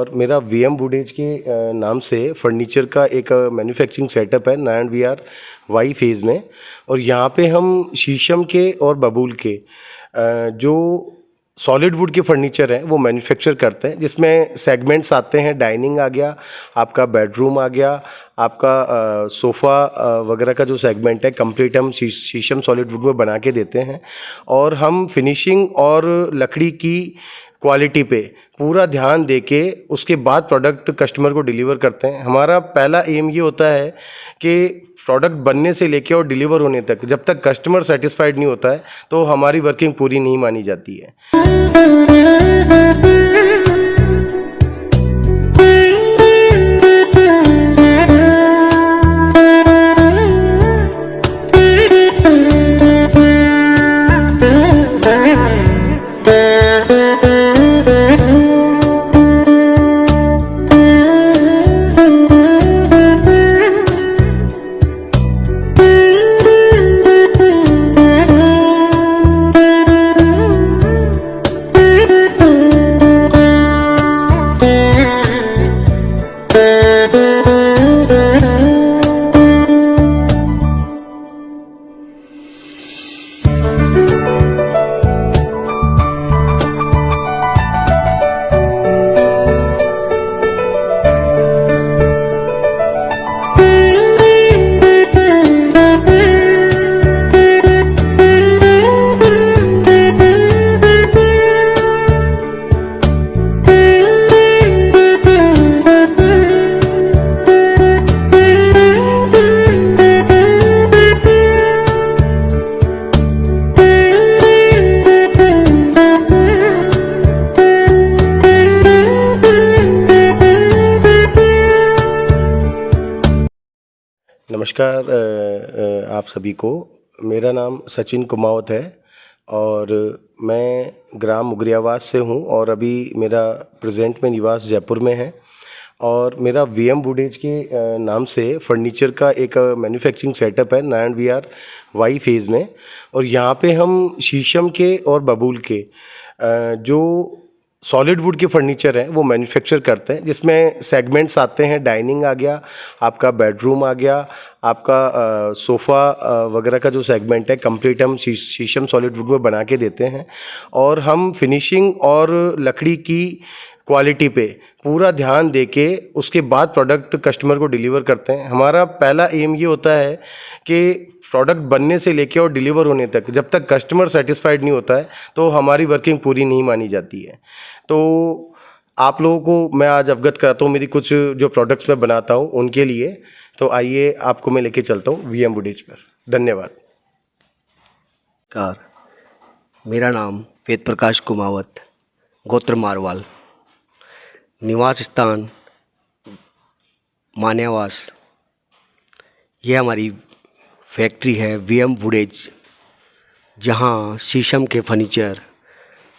और मेरा वीएम वुडेज के नाम से फर्नीचर का एक मैन्युफैक्चरिंग सेटअप है नारायण विहार वाई फेज़ में। और यहाँ पे हम शीशम के और बबूल के जो सॉलिड वुड के फर्नीचर हैं वो मैन्युफैक्चर करते हैं, जिसमें सेगमेंट्स आते हैं। डाइनिंग आ गया, आपका बेडरूम आ गया, आपका सोफ़ा वगैरह का जो सेगमेंट है कंप्लीट हम शीशम सॉलिड वुड में बना के देते हैं। और हम फिनिशिंग और लकड़ी की क्वालिटी पे पूरा ध्यान देके उसके बाद प्रोडक्ट कस्टमर को डिलीवर करते हैं। हमारा पहला एम ये होता है कि प्रोडक्ट बनने से लेके और डिलीवर होने तक जब तक कस्टमर सेटिस्फाइड नहीं होता है तो हमारी वर्किंग पूरी नहीं मानी जाती है। नमस्कार आप सभी को। मेरा नाम सचिन कुमावत है और मैं ग्राम मुगरियावास से हूँ और अभी मेरा प्रेजेंट में निवास जयपुर में है। और मेरा वीएम वुडेज के नाम से फर्नीचर का एक मैन्युफैक्चरिंग सेटअप है नारायण विहार वाई फेज़ में। और यहाँ पे हम शीशम के और बबूल के जो सॉलिड वुड के फर्नीचर हैं वो मैन्युफैक्चर करते हैं, जिसमें सेगमेंट्स आते हैं। डाइनिंग आ गया, आपका बेडरूम आ गया, आपका सोफ़ा वगैरह का जो सेगमेंट है कंप्लीट हम शीशम सॉलिड वुड में बना के देते हैं। और हम फिनिशिंग और लकड़ी की क्वालिटी पे पूरा ध्यान देके उसके बाद प्रोडक्ट कस्टमर को डिलीवर करते हैं। हमारा पहला एम ये होता है कि प्रोडक्ट बनने से लेके और डिलीवर होने तक जब तक कस्टमर सेटिस्फाइड नहीं होता है तो हमारी वर्किंग पूरी नहीं मानी जाती है। तो आप लोगों को मैं आज अवगत कराता हूँ मेरी कुछ जो प्रोडक्ट्स मैं बनाता हूँ उनके लिए। तो आइए आपको मैं लेके चलता हूँ वीएम वुडेज पर। धन्यवाद। कार मेरा नाम वेद प्रकाश कुमावत, गोत्र मारवाल, निवास स्थान मान्यावास। यह हमारी फैक्ट्री है वीएम वुडेज, जहाँ शीशम के फर्नीचर,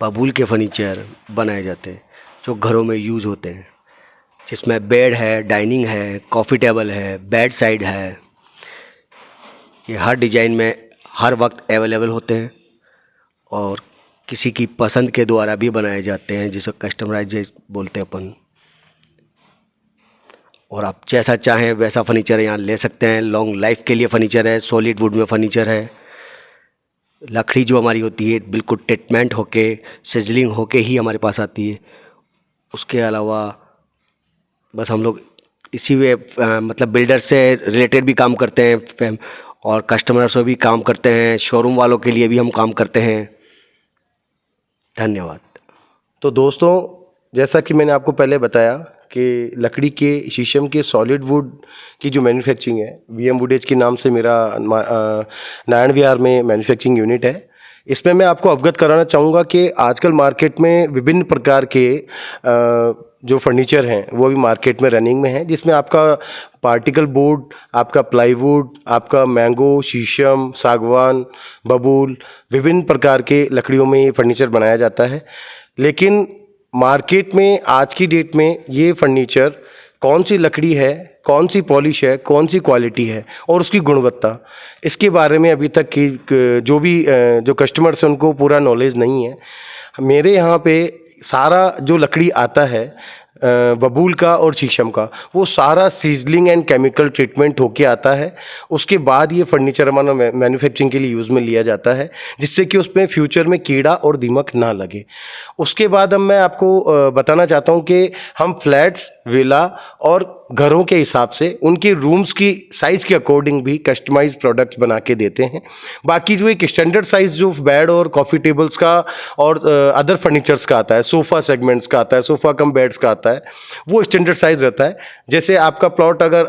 बबूल के फर्नीचर बनाए जाते हैं जो घरों में यूज़ होते हैं, जिसमें बेड है, डाइनिंग है, कॉफ़ी टेबल है, बेड साइड है। ये हर डिज़ाइन में हर वक्त अवेलेबल होते हैं और किसी की पसंद के द्वारा भी बनाए जाते हैं, जिसे कस्टमाइज बोलते हैं अपन। और आप जैसा चाहें वैसा फर्नीचर यहाँ ले सकते हैं। लॉन्ग लाइफ के लिए फर्नीचर है, सॉलिड वुड में फर्नीचर है। लकड़ी जो हमारी होती है बिल्कुल ट्रीटमेंट होके, सिजलिंग होके ही हमारे पास आती है। उसके अलावा बस हम लोग इसी वे मतलब बिल्डर से रिलेटेड भी काम करते हैं और कस्टमर से भी काम करते हैं, शोरूम वालों के लिए भी हम काम करते हैं। धन्यवाद। तो दोस्तों, जैसा कि मैंने आपको पहले बताया कि लकड़ी के, शीशम के, सॉलिड वुड की जो मैन्युफैक्चरिंग है वीएम वुडेज के नाम से मेरा नारायण विहार में मैन्युफैक्चरिंग यूनिट है। इसमें मैं आपको अवगत कराना चाहूँगा कि आजकल मार्केट में विभिन्न प्रकार के जो फर्नीचर हैं वो भी मार्केट में रनिंग में है, जिसमें आपका पार्टिकल बोर्ड, आपका प्लाईवुड, आपका मैंगो, शीशम, सागवान, बबूल, विभिन्न प्रकार के लकड़ियों में ये फर्नीचर बनाया जाता है। लेकिन मार्केट में आज की डेट में ये फर्नीचर कौन सी लकड़ी है, कौन सी पॉलिश है, कौन सी क्वालिटी है और उसकी गुणवत्ता, इसके बारे में अभी तक की जो कस्टमर्स हैं उनको पूरा नॉलेज नहीं है। मेरे यहाँ पे सारा जो लकड़ी आता है बबूल का और शीशम का, वो सारा सीजलिंग एंड केमिकल ट्रीटमेंट होके आता है। उसके बाद ये फर्नीचर हमारा मैन्युफैक्चरिंग के लिए यूज़ में लिया जाता है, जिससे कि उसमें फ्यूचर में कीड़ा और दीमक ना लगे। उसके बाद अब मैं आपको बताना चाहता हूँ कि हम फ्लैट्स, विला और घरों के हिसाब से उनके रूम्स की साइज़ के अकॉर्डिंग भी कस्टमाइज प्रोडक्ट्स बना के देते हैं। बाकी जो एक स्टैंडर्ड साइज़ जो बेड और कॉफ़ी टेबल्स का और अदर फर्नीचर्स का आता है, सोफ़ा सेगमेंट्स का आता है, सोफ़ा कम बेड्स का आता है, वो स्टैंडर्ड साइज़ रहता है। जैसे आपका प्लॉट अगर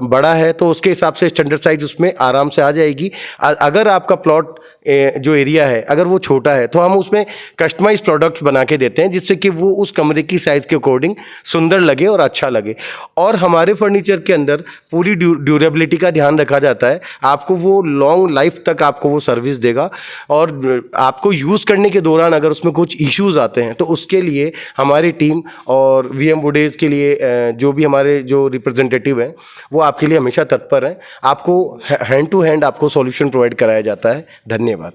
बड़ा है तो उसके हिसाब से स्टैंडर्ड साइज़ उसमें आराम से आ जाएगी। अगर आपका प्लॉट जो एरिया है अगर वो छोटा है तो हम उसमें कस्टमाइज प्रोडक्ट्स बना के देते हैं, जिससे कि वो उस कमरे की साइज़ के अकॉर्डिंग सुंदर लगे और अच्छा लगे। और हमारे फर्नीचर के अंदर पूरी ड्यूरेबिलिटी का ध्यान रखा जाता है। आपको वो लॉन्ग लाइफ तक आपको वो सर्विस देगा, और आपको यूज़ करने के दौरान अगर उसमें कुछ इश्यूज़ आते हैं तो उसके लिए हमारी टीम और वीएम वुडेज के लिए जो भी हमारे जो रिप्रेजेंटेटिव हैं वो आपके लिए हमेशा तत्पर हैं। आपको हैंड टू हैंड आपको सॉल्यूशन प्रोवाइड कराया जाता है। धन्यवाद।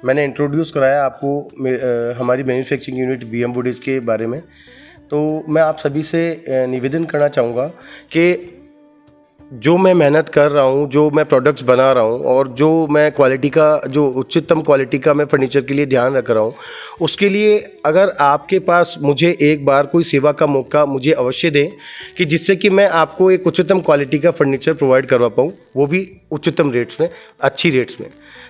मैंने इंट्रोड्यूस कराया आपको हमारी मैन्युफैक्चरिंग यूनिट वीएम वुडीज़ के बारे में। तो मैं आप सभी से निवेदन करना चाहूँगा कि जो मैं मेहनत कर रहा हूँ, जो मैं प्रोडक्ट्स बना रहा हूँ और जो मैं क्वालिटी का, जो उच्चतम क्वालिटी का मैं फर्नीचर के लिए ध्यान रख रहा हूँ, उसके लिए अगर आपके पास मुझे एक बार कोई सेवा का मौका मुझे अवश्य दें कि जिससे कि मैं आपको एक उच्चतम क्वालिटी का फर्नीचर प्रोवाइड करवा पाऊँ, वो भी उच्चतम रेट्स में, अच्छी रेट्स में।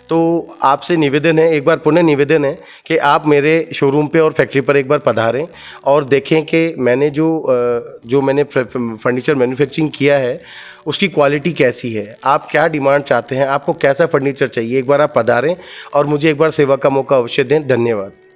तो आपसे निवेदन है, एक बार पुनः निवेदन है कि आप मेरे शोरूम पे और फैक्ट्री पर एक बार पधारें और देखें कि मैंने जो मैंने फर्नीचर मैन्युफैक्चरिंग किया है उसकी क्वालिटी कैसी है, आप क्या डिमांड चाहते हैं, आपको कैसा फर्नीचर चाहिए। एक बार आप पधारें और मुझे एक बार सेवा का मौका अवश्य दें। धन्यवाद।